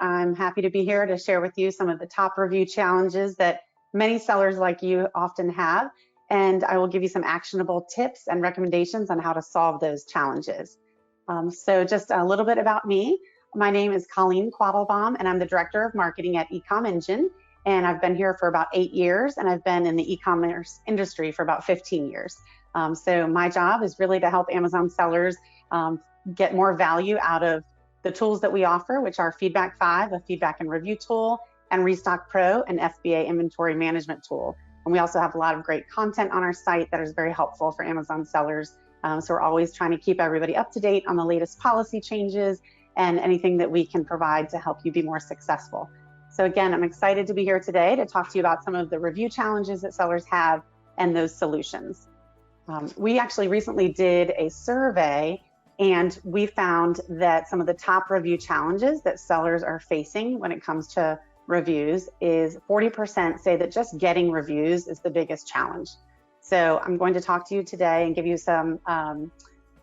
I'm happy to be here to share with you some of the top review challenges that many sellers like you often have, and I will give you some actionable tips and recommendations on how to solve those challenges. So just a little bit about me. My name is Colleen Quattlebaum, and I'm the Director of Marketing at Ecom Engine, and I've been here for about 8 years, and I've been in the e-commerce industry for about 15 years. So my job is really to help Amazon sellers get more value out of the tools that we offer, which are Feedback 5, a feedback and review tool, and Restock Pro, an FBA inventory management tool. And we also have a lot of great content on our site that is very helpful for Amazon sellers. So we're always trying to keep everybody up to date on the latest policy changes and anything that we can provide to help you be more successful. So again, I'm excited to be here today to talk to you about some of the review challenges that sellers have and those solutions. We actually recently did a survey, and we found that some of the top review challenges that sellers are facing when it comes to reviews is 40% say that just getting reviews is the biggest challenge. So I'm going to talk to you today and give you some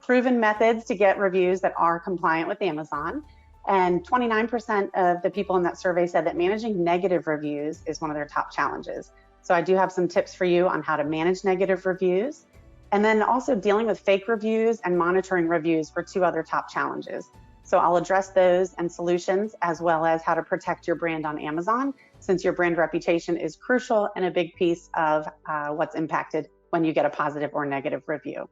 proven methods to get reviews that are compliant with Amazon. And 29% of the people in that survey said that managing negative reviews is one of their top challenges. So I do have some tips for you on how to manage negative reviews. And then also dealing with fake reviews and monitoring reviews for 2 other top challenges. So I'll address those and solutions, as well as how to protect your brand on Amazon, since your brand reputation is crucial and a big piece of what's impacted when you get a positive or negative review.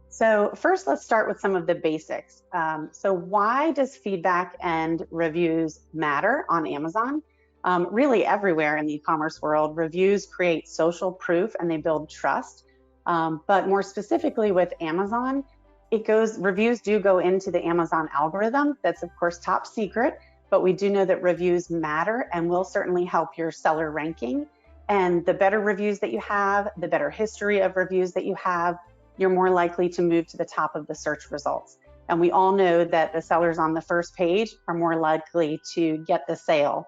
So first, let's start with some of the basics. So why does feedback and reviews matter on Amazon? Really everywhere in the e-commerce world, reviews create social proof and they build trust. But more specifically with Amazon, reviews do go into the Amazon algorithm. That's of course top secret, but we do know that reviews matter and will certainly help your seller ranking. And the better reviews that you have, the better history of reviews that you have, you're more likely to move to the top of the search results. And we all know that the sellers on the first page are more likely to get the sale.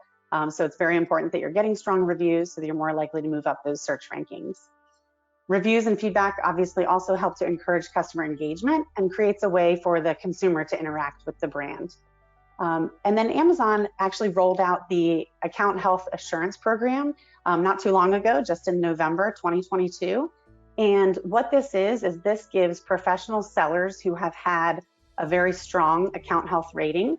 So it's very important that you're getting strong reviews so that you're more likely to move up those search rankings. Reviews and feedback obviously also help to encourage customer engagement and creates a way for the consumer to interact with the brand. And then Amazon actually rolled out the Account Health Assurance Program not too long ago, just in November 2022. And what this is this gives professional sellers who have had a very strong account health rating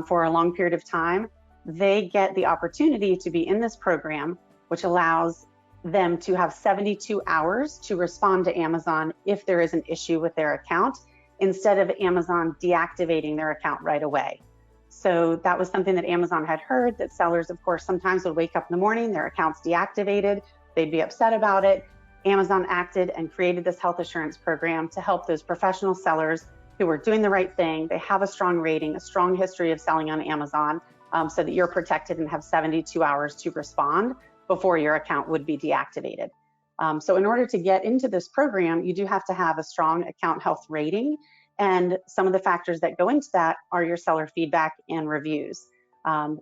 for a long period of time, they get the opportunity to be in this program, which allows them to have 72 hours to respond to Amazon if there is an issue with their account, instead of Amazon deactivating their account right away. So that was something that Amazon had heard, that sellers, of course, sometimes would wake up in the morning, their account's deactivated, they'd be upset about it. Amazon acted and created this health assurance program to help those professional sellers who are doing the right thing. They have a strong rating, a strong history of selling on Amazon, so that you're protected and have 72 hours to respond before your account would be deactivated. So in order to get into this program, you do have to have a strong account health rating. And some of the factors that go into that are your seller feedback and reviews.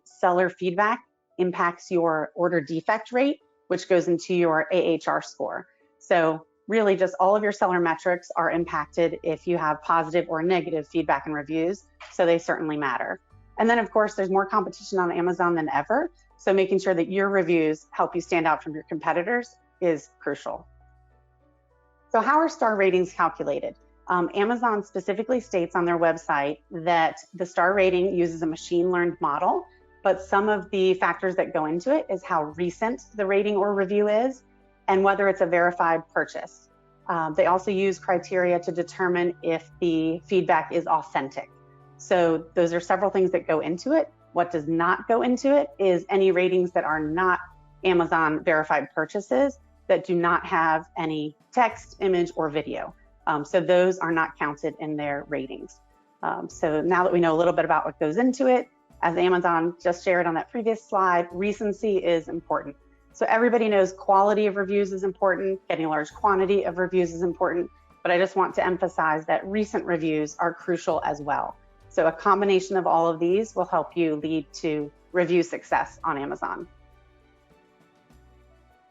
Seller feedback impacts your order defect rate, which goes into your AHR score. So really just all of your seller metrics are impacted if you have positive or negative feedback and reviews. So they certainly matter. And then of course, there's more competition on Amazon than ever. So making sure that your reviews help you stand out from your competitors is crucial. So how are star ratings calculated? Amazon specifically states on their website that the star rating uses a machine learned model, but some of the factors that go into it is how recent the rating or review is and whether it's a verified purchase. They also use criteria to determine if the feedback is authentic. So those are several things that go into it. What does not go into it is any ratings that are not Amazon verified purchases that do not have any text, image, or video. So those are not counted in their ratings. So now that we know a little bit about what goes into it, as Amazon just shared on that previous slide, recency is important. So everybody knows quality of reviews is important, getting a large quantity of reviews is important, but I just want to emphasize that recent reviews are crucial as well. So a combination of all of these will help you lead to review success on Amazon.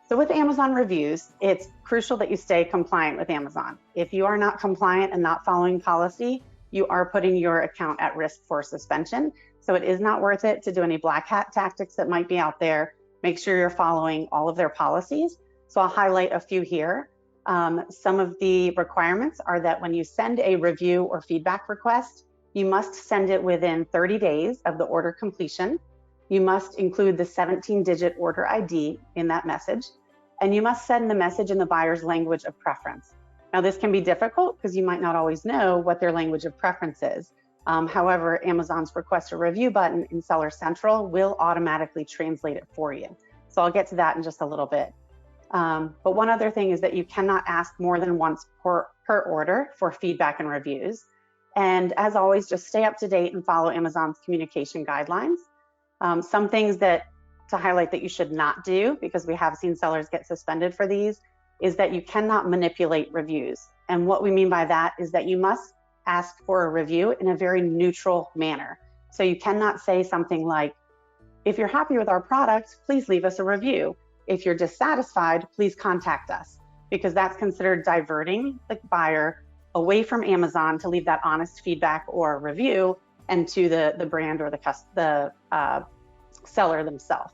So with Amazon reviews, it's crucial that you stay compliant with Amazon. If you are not compliant and not following policy, you are putting your account at risk for suspension. So it is not worth it to do any black hat tactics that might be out there. Make sure you're following all of their policies. So I'll highlight a few here. Some of the requirements are that when you send a review or feedback request, you must send it within 30 days of the order completion. You must include the 17-digit order ID in that message, and you must send the message in the buyer's language of preference. Now, this can be difficult because you might not always know what their language of preference is. However, Amazon's Request a Review button in Seller Central will automatically translate it for you. So I'll get to that in just a little bit. But one other thing is that you cannot ask more than once per order for feedback and reviews. And as always, just stay up to date and follow Amazon's communication guidelines. Some things that to highlight that you should not do, because we have seen sellers get suspended for these, is that you cannot manipulate reviews. And what we mean by that is that you must ask for a review in a very neutral manner. So you cannot say something like, if you're happy with our product, please leave us a review. If you're dissatisfied, please contact us, because that's considered diverting the buyer away from Amazon to leave that honest feedback or review and to the brand or the seller themselves.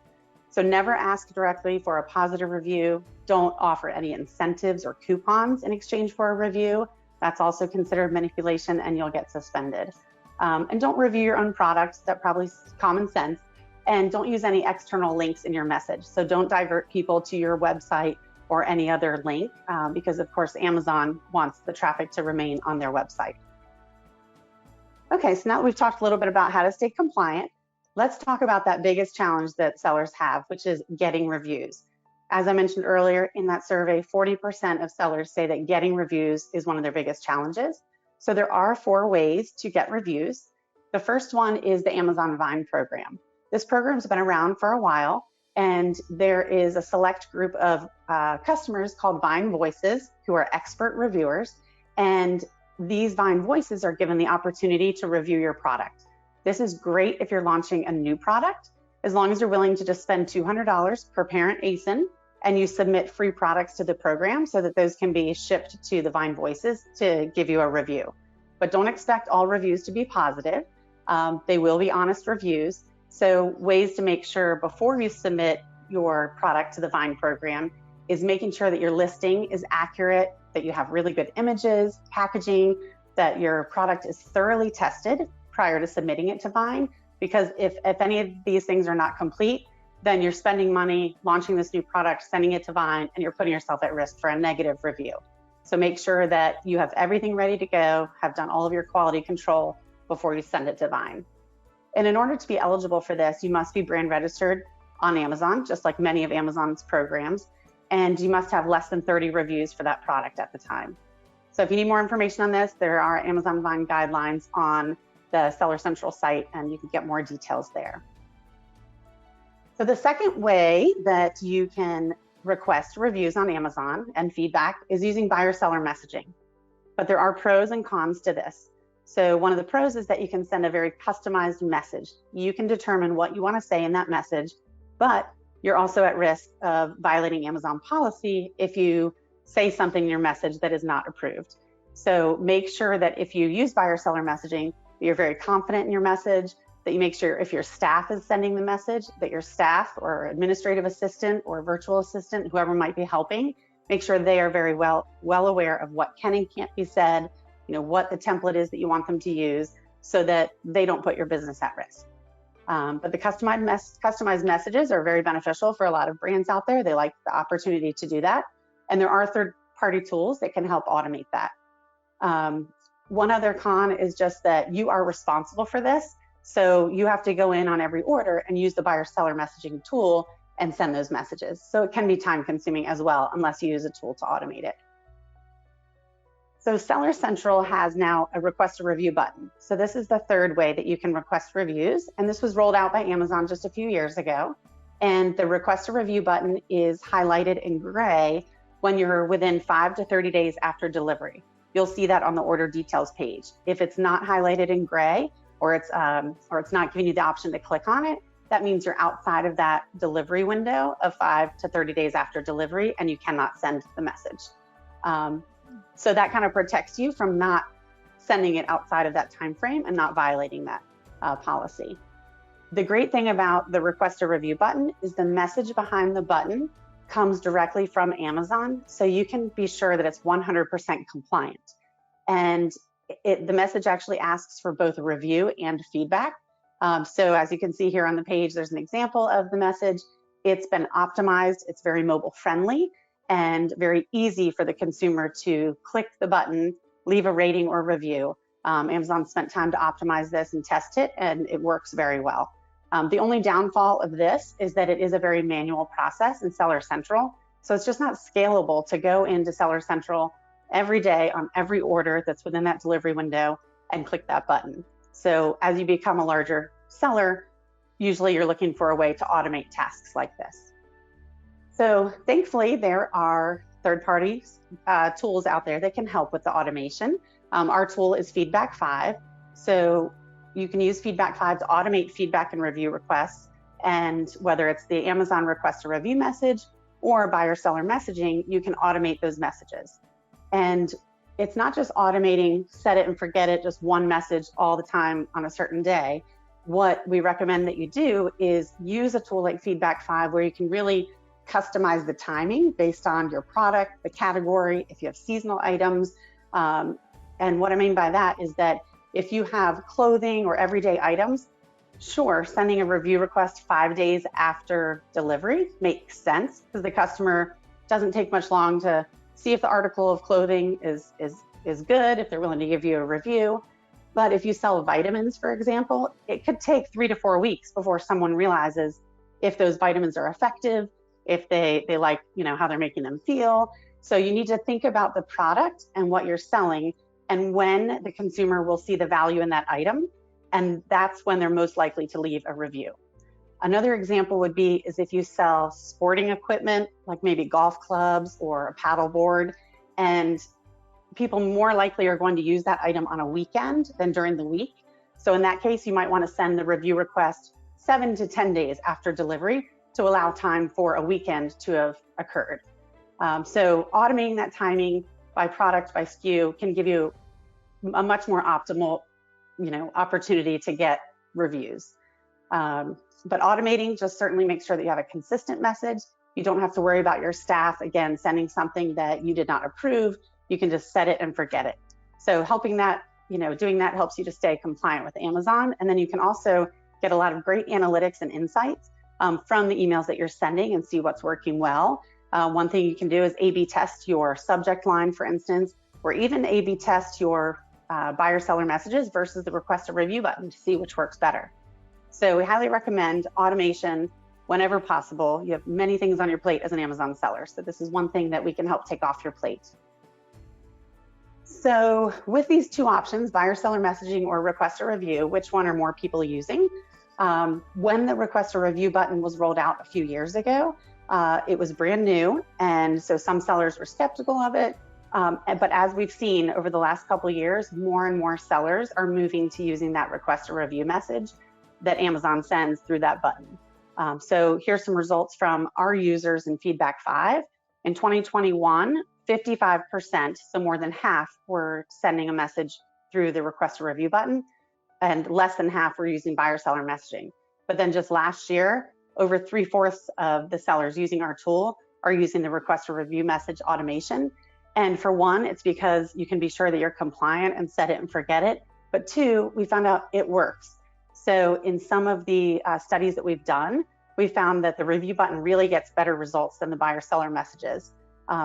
So never ask directly for a positive review. Don't offer any incentives or coupons in exchange for a review. That's also considered manipulation and you'll get suspended. And don't review your own products. That's probably common sense. And don't use any external links in your message. So don't divert people to your website or any other link, because of course Amazon wants the traffic to remain on their website. Okay, so now that we've talked a little bit about how to stay compliant, let's talk about that biggest challenge that sellers have, which is getting reviews. As I mentioned earlier in that survey, 40% of sellers say that getting reviews is one of their biggest challenges. So there are 4 ways to get reviews. The first one is the Amazon Vine program. This program's been around for a while, and there is a select group of customers called Vine Voices who are expert reviewers, and these Vine Voices are given the opportunity to review your product. This is great if you're launching a new product, as long as you're willing to just spend $200 per parent ASIN and you submit free products to the program so that those can be shipped to the Vine Voices to give you a review. But don't expect all reviews to be positive. They will be honest reviews. So ways to make sure before you submit your product to the Vine program is making sure that your listing is accurate, that you have really good images, packaging, that your product is thoroughly tested prior to submitting it to Vine. Because if any of these things are not complete, then you're spending money launching this new product, sending it to Vine, and you're putting yourself at risk for a negative review. So make sure that you have everything ready to go, have done all of your quality control before you send it to Vine. And in order to be eligible for this, you must be brand registered on Amazon, just like many of Amazon's programs, and you must have less than 30 reviews for that product at the time. So if you need more information on this, there are Amazon Vine guidelines on the Seller Central site, and you can get more details there. So the second way that you can request reviews on Amazon and feedback is using buyer-seller messaging. But there are pros and cons to this. So one of the pros is that you can send a very customized message. You can determine what you want to say in that message, but you're also at risk of violating Amazon policy if you say something in your message that is not approved. So make sure that if you use buyer-seller messaging, that you're very confident in your message, that you make sure if your staff is sending the message, that your staff or administrative assistant or virtual assistant, whoever might be helping, make sure they are very well aware of what can and can't be said, what the template is that you want them to use so that they don't put your business at risk. But the customized messages are very beneficial for a lot of brands out there. They like the opportunity to do that. And there are third-party tools that can help automate that. One other con is just that you are responsible for this. So you have to go in on every order and use the buyer-seller messaging tool and send those messages. So it can be time-consuming as well, unless you use a tool to automate it. So Seller Central has now a request a review button. So this is the third way that you can request reviews. And this was rolled out by Amazon just a few years ago. And the request a review button is highlighted in gray when you're within 5 to 30 days after delivery. You'll see that on the order details page. If it's not highlighted in gray, or it's not giving you the option to click on it, that means you're outside of that delivery window of 5 to 30 days after delivery, and you cannot send the message. So that kind of protects you from not sending it outside of that time frame and not violating that policy. The great thing about the request a review button is the message behind the button comes directly from Amazon, so you can be sure that it's 100% compliant. And the message actually asks for both a review and feedback. So as you can see here on the page, there's an example of the message. It's been optimized, it's very mobile friendly, and very easy for the consumer to click the button, leave a rating or review. Amazon spent time to optimize this and test it, and it works very well. The only downfall of this is that it is a very manual process in Seller Central. So it's just not scalable to go into Seller Central every day on every order that's within that delivery window and click that button. So as you become a larger seller, usually you're looking for a way to automate tasks like this. So thankfully, there are third-party tools out there that can help with the automation. Our tool is Feedback 5. So you can use Feedback 5 to automate feedback and review requests. And whether it's the Amazon request a review message or buyer-seller messaging, you can automate those messages. And it's not just automating, set it and forget it, just one message all the time on a certain day. What we recommend that you do is use a tool like Feedback 5 where you can really customize the timing based on your product, the category, if you have seasonal items. And what I mean by that is that if you have clothing or everyday items, sure, sending a review request 5 days after delivery makes sense because the customer doesn't take much long to see if the article of clothing is good, if they're willing to give you a review. But if you sell vitamins, for example, it could take 3 to 4 weeks before someone realizes if those vitamins are effective, if they like, how they're making them feel. So you need to think about the product and what you're selling and when the consumer will see the value in that item. And that's when they're most likely to leave a review. Another example would be is if you sell sporting equipment, like maybe golf clubs or a paddle board, and people more likely are going to use that item on a weekend than during the week. So in that case, you might want to send the review request 7 to 10 days after delivery to allow time for a weekend to have occurred. So automating that timing by product, by SKU can give you a much more optimal, opportunity to get reviews. But automating just certainly makes sure that you have a consistent message. You don't have to worry about your staff, again, sending something that you did not approve. You can just set it and forget it. So helping that, doing that helps you to stay compliant with Amazon. And then you can also get a lot of great analytics and insights from the emails that you're sending and see what's working well. One thing you can do is A/B test your subject line, for instance, or even A/B test your buyer-seller messages versus the request a review button to see which works better. So we highly recommend automation whenever possible. You have many things on your plate as an Amazon seller, so this is one thing that we can help take off your plate. So with these two options, buyer-seller messaging or request a review, which one are more people using? When the request a review button was rolled out a few years ago, it was brand new, and so some sellers were skeptical of it. But as we've seen over the last couple of years, more and more sellers are moving to using that request a review message that Amazon sends through that button. So here's some results from our users in Feedback 5. In 2021, 55%, so more than half, were sending a message through the request a review button, and less than half were using buyer-seller messaging. But then just last year, over 3/4 of the sellers using our tool are using the request a review message automation. And for one, it's because you can be sure that you're compliant and set it and forget it. But two, we found out it works. So in some of the studies that we've done, we found that the review button really gets better results than the buyer-seller messages.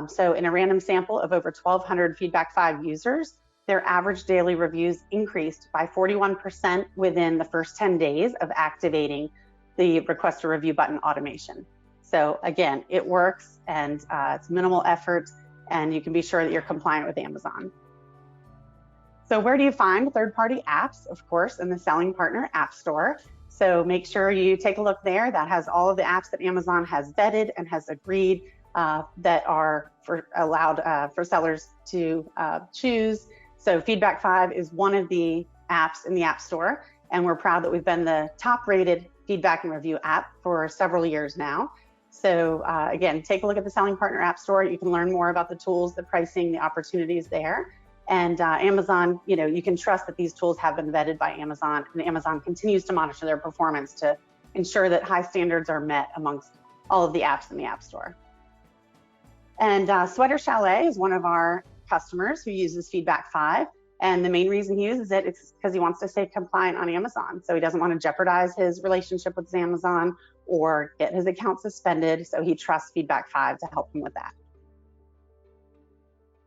So in a random sample of over 1,200 Feedback 5 users, their average daily reviews increased by 41% within the first 10 days of activating the request a review button automation. So again, it works, and it's minimal effort, and you can be sure that you're compliant with Amazon. So where do you find third-party apps? Of course, in the Selling Partner App Store. So make sure you take a look there. That has all of the apps that Amazon has vetted and has agreed that are allowed for sellers to choose. So Feedback 5 is one of the apps in the App Store, and we're proud that we've been the top-rated feedback and review app for several years now. So again, take a look at the Selling Partner App Store. You can learn more about the tools, the pricing, the opportunities there. And Amazon, you can trust that these tools have been vetted by Amazon, and Amazon continues to monitor their performance to ensure that high standards are met amongst all of the apps in the App Store. And Sweater Chalet is one of our customers who uses Feedback 5. And the main reason he uses it is because he wants to stay compliant on Amazon. So he doesn't want to jeopardize his relationship with Amazon or get his account suspended. So he trusts Feedback 5 to help him with that.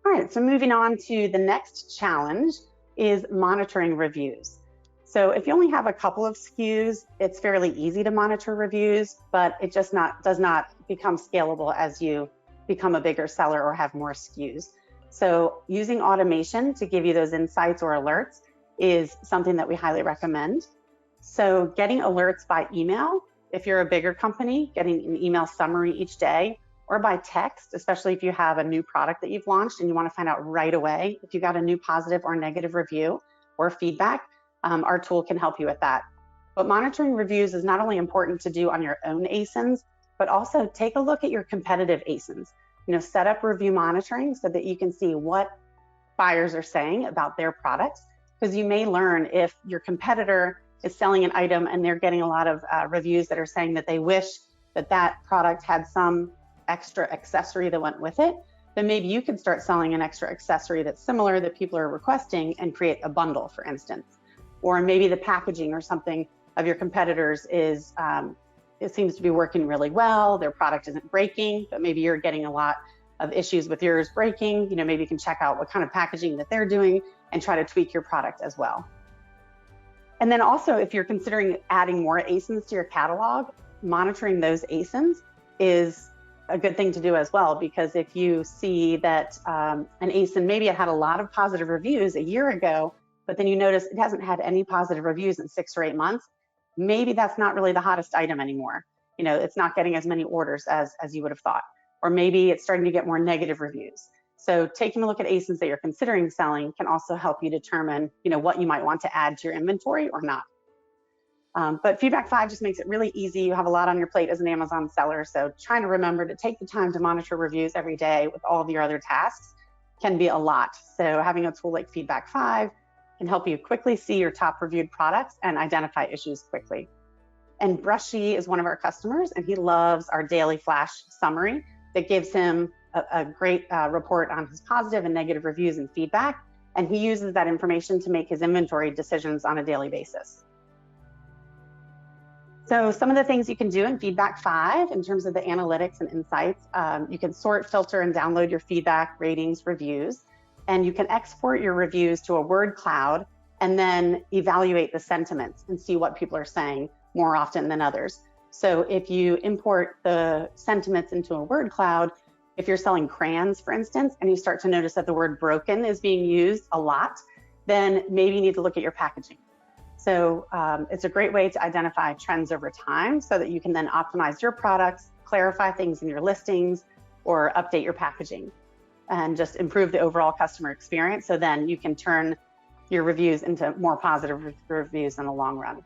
All right, so moving on to the next challenge is monitoring reviews. So if you only have a couple of SKUs, it's fairly easy to monitor reviews, but it just does not become scalable as you become a bigger seller or have more SKUs. So using automation to give you those insights or alerts is something that we highly recommend. So getting alerts by email, if you're a bigger company, getting an email summary each day, or by text, especially if you have a new product that you've launched and you want to find out right away if you got a new positive or negative review or feedback, our tool can help you with that. But monitoring reviews is not only important to do on your own ASINs, but also take a look at your competitive ASINs. Set up review monitoring so that you can see what buyers are saying about their products, because you may learn if your competitor is selling an item and they're getting a lot of reviews that are saying that they wish that product had some extra accessory that went with it, then maybe you could start selling an extra accessory that's similar that people are requesting and create a bundle, for instance. Or maybe the packaging or something of your competitors is, it seems to be working really well, their product isn't breaking, but maybe you're getting a lot of issues with yours breaking. Maybe you can check out what kind of packaging that they're doing and try to tweak your product as well. And then also, if you're considering adding more ASINs to your catalog, monitoring those ASINs is a good thing to do as well, because if you see that an ASIN, maybe it had a lot of positive reviews a year ago, but then you notice it hasn't had any positive reviews in 6 or 8 months, maybe that's not really the hottest item anymore. It's not getting as many orders as you would have thought, or maybe it's starting to get more negative reviews. So taking a look at ASINs that you're considering selling can also help you determine, what you might want to add to your inventory or not. But Feedback 5 just makes it really easy. You have a lot on your plate as an Amazon seller, so trying to remember to take the time to monitor reviews every day with all of your other tasks can be a lot. So having a tool like Feedback 5 can help you quickly see your top reviewed products and identify issues quickly. And Brushy is one of our customers, and he loves our daily flash summary that gives him a great report on his positive and negative reviews and feedback. And he uses that information to make his inventory decisions on a daily basis. So some of the things you can do in Feedback 5 in terms of the analytics and insights, you can sort, filter, and download your feedback, ratings, reviews, and you can export your reviews to a word cloud and then evaluate the sentiments and see what people are saying more often than others. So if you import the sentiments into a word cloud, if you're selling crayons, for instance, and you start to notice that the word broken is being used a lot, then maybe you need to look at your packaging. So it's a great way to identify trends over time so that you can then optimize your products, clarify things in your listings, or update your packaging and just improve the overall customer experience. So then you can turn your reviews into more positive reviews in the long run.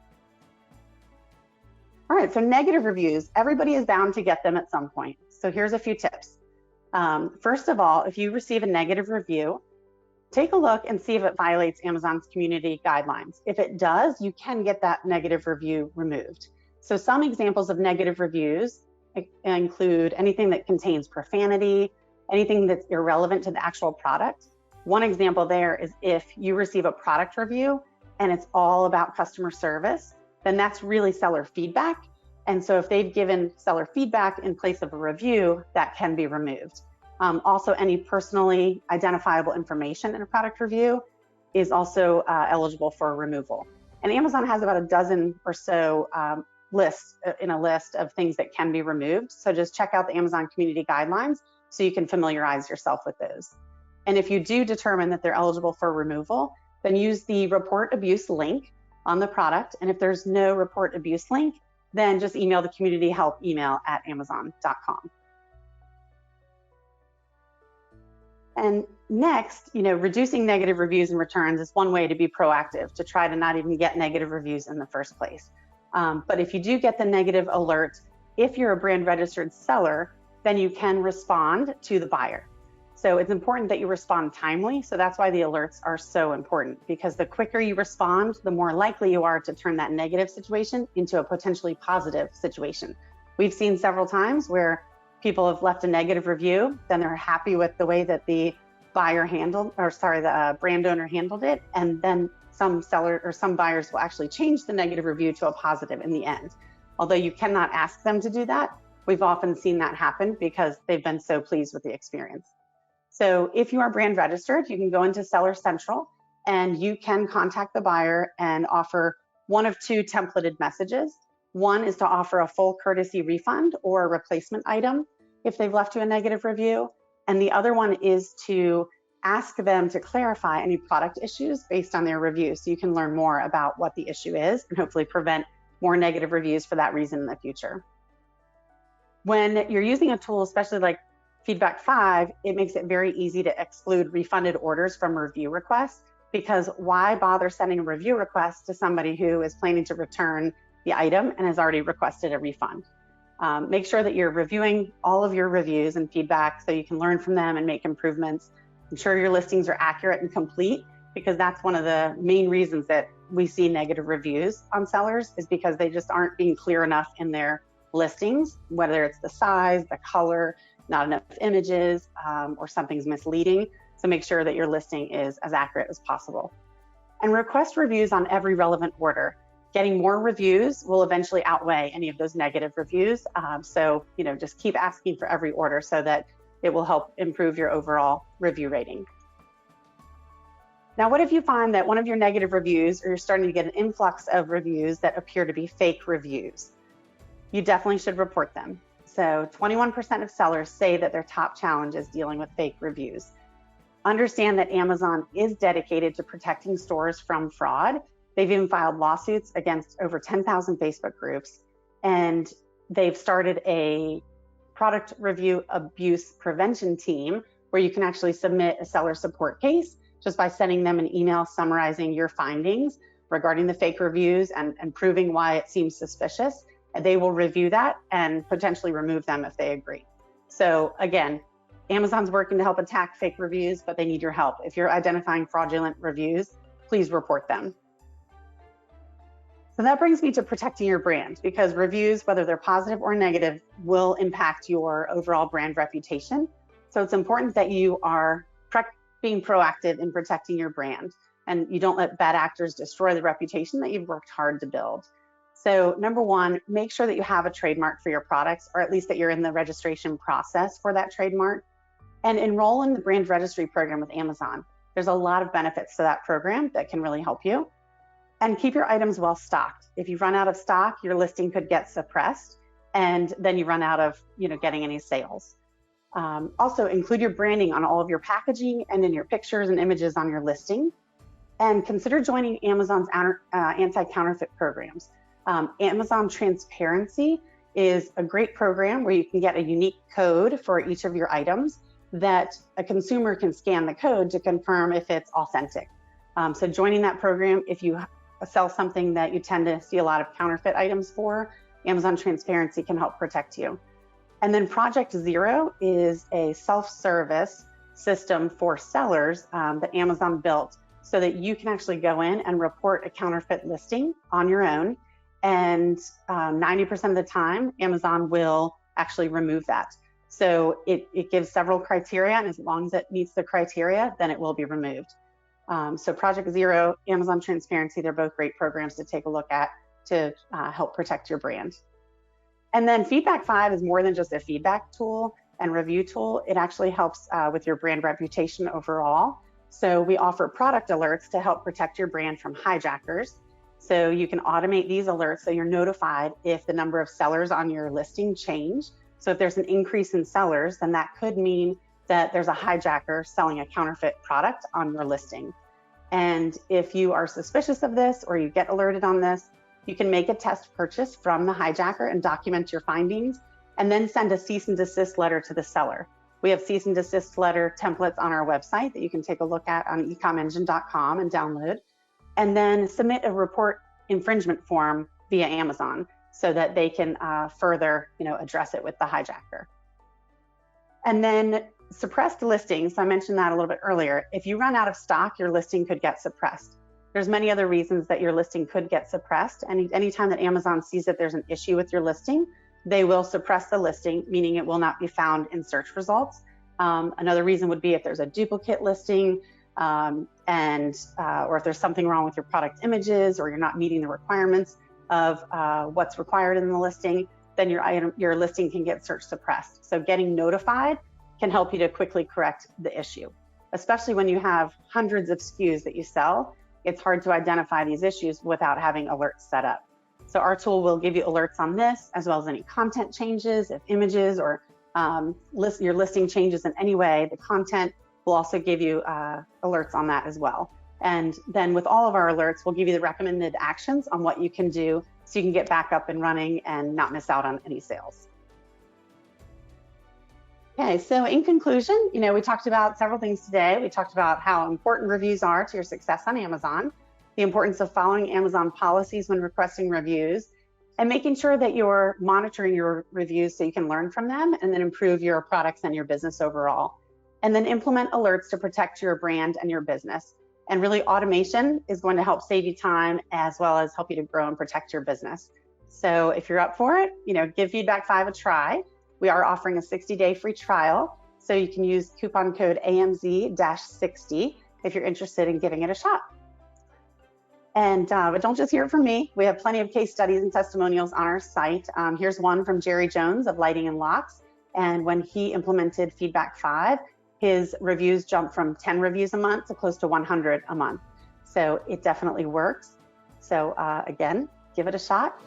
All right, so negative reviews, everybody is bound to get them at some point. So here's a few tips. First of all, if you receive a negative review, take a look and see if it violates Amazon's community guidelines. If it does, you can get that negative review removed. So some examples of negative reviews include anything that contains profanity, anything that's irrelevant to the actual product. One example there is if you receive a product review and it's all about customer service, then that's really seller feedback. And so if they've given seller feedback in place of a review, that can be removed. Also, any personally identifiable information in a product review is also eligible for removal. And Amazon has about a dozen or so lists in a list of things that can be removed. So just check out the Amazon community guidelines so you can familiarize yourself with those. And if you do determine that they're eligible for removal, then use the report abuse link on the product. And if there's no report abuse link, then just email the community help email at amazon.com. And next, reducing negative reviews and returns is one way to be proactive, to try to not even get negative reviews in the first place. But if you do get the negative alert, if you're a brand registered seller, then you can respond to the buyer. So it's important that you respond timely. So that's why the alerts are so important, because the quicker you respond, the more likely you are to turn that negative situation into a potentially positive situation. We've seen several times where people have left a negative review, then they're happy with the way that the the brand owner handled it, and then some buyers will actually change the negative review to a positive in the end. Although you cannot ask them to do that, we've often seen that happen because they've been so pleased with the experience. So if you are brand registered, you can go into Seller Central and you can contact the buyer and offer one of two templated messages. One is to offer a full courtesy refund or a replacement item if they've left you a negative review. And the other one is to ask them to clarify any product issues based on their review, so you can learn more about what the issue is and hopefully prevent more negative reviews for that reason in the future. When you're using a tool, especially like Feedback 5, it makes it very easy to exclude refunded orders from review requests, because why bother sending a review request to somebody who is planning to return the item and has already requested a refund? Make sure that you're reviewing all of your reviews and feedback so you can learn from them and make improvements. Ensure your listings are accurate and complete, because that's one of the main reasons that we see negative reviews on sellers, is because they just aren't being clear enough in their listings, whether it's the size, the color, not enough images, or something's misleading. So make sure that your listing is as accurate as possible. And request reviews on every relevant order. Getting more reviews will eventually outweigh any of those negative reviews. So, just keep asking for every order so that it will help improve your overall review rating. Now, what if you find that one of your negative reviews, or you're starting to get an influx of reviews that appear to be fake reviews? You definitely should report them. So 21% of sellers say that their top challenge is dealing with fake reviews. Understand that Amazon is dedicated to protecting stores from fraud. They've even filed lawsuits against over 10,000 Facebook groups, and they've started a product review abuse prevention team where you can actually submit a seller support case just by sending them an email summarizing your findings regarding the fake reviews and proving why it seems suspicious. And they will review that and potentially remove them if they agree. So again, Amazon's working to help attack fake reviews, but they need your help. If you're identifying fraudulent reviews, please report them. So that brings me to protecting your brand, because reviews, whether they're positive or negative, will impact your overall brand reputation. So it's important that you are being proactive in protecting your brand, and you don't let bad actors destroy the reputation that you've worked hard to build. So number one, make sure that you have a trademark for your products, or at least that you're in the registration process for that trademark, and enroll in the brand registry program with Amazon. There's a lot of benefits to that program that can really help you. And keep your items well stocked. If you run out of stock, your listing could get suppressed, and then you run out of getting any sales. Also, include your branding on all of your packaging and in your pictures and images on your listing. And consider joining Amazon's anti-counterfeit programs. Amazon Transparency is a great program where you can get a unique code for each of your items that a consumer can scan the code to confirm if it's authentic. So joining that program, if you sell something that you tend to see a lot of counterfeit items for, Amazon Transparency can help protect you. And then Project Zero is a self-service system for sellers that Amazon built so that you can actually go in and report a counterfeit listing on your own. And 90% of the time, Amazon will actually remove that. So it gives several criteria, and as long as it meets the criteria, then it will be removed. So Project Zero, Amazon Transparency, they're both great programs to take a look at to help protect your brand. And then Feedback 5 is more than just a feedback tool and review tool. It actually helps with your brand reputation overall. So we offer product alerts to help protect your brand from hijackers. So you can automate these alerts so you're notified if the number of sellers on your listing change. So if there's an increase in sellers, then that could mean that there's a hijacker selling a counterfeit product on your listing. And if you are suspicious of this or you get alerted on this, you can make a test purchase from the hijacker and document your findings, and then send a cease and desist letter to the seller. We have cease and desist letter templates on our website that you can take a look at on ecomengine.com and download, and then submit a report infringement form via Amazon so that they can further address it with the hijacker. And then Suppressed listings, so I mentioned that a little bit earlier. If you run out of stock, your listing could get suppressed. There's many other reasons that your listing could get suppressed. And anytime that Amazon sees that there's an issue with your listing, they will suppress the listing, meaning it will not be found in search results. Another reason would be if there's a duplicate listing, or if there's something wrong with your product images, or you're not meeting the requirements of what's required in the listing, then your listing can get search suppressed. So getting notified can help you to quickly correct the issue. Especially when you have hundreds of SKUs that you sell, it's hard to identify these issues without having alerts set up. So our tool will give you alerts on this, as well as any content changes, if images or your listing changes in any way. The content will also give you alerts on that as well. And then with all of our alerts, we'll give you the recommended actions on what you can do so you can get back up and running and not miss out on any sales. Okay, so in conclusion, we talked about several things today. We talked about how important reviews are to your success on Amazon, the importance of following Amazon policies when requesting reviews, and making sure that you're monitoring your reviews so you can learn from them and then improve your products and your business overall. And then implement alerts to protect your brand and your business. And really, automation is going to help save you time as well as help you to grow and protect your business. So if you're up for it, give Feedback 5 a try. We are offering a 60-day free trial, so you can use coupon code AMZ-60 if you're interested in giving it a shot. And but don't just hear it from me. We have plenty of case studies and testimonials on our site. Here's one from Jerry Jones of Lighting and Locks. And when he implemented Feedback 5, his reviews jumped from 10 reviews a month to close to 100 a month. So it definitely works. So again, give it a shot.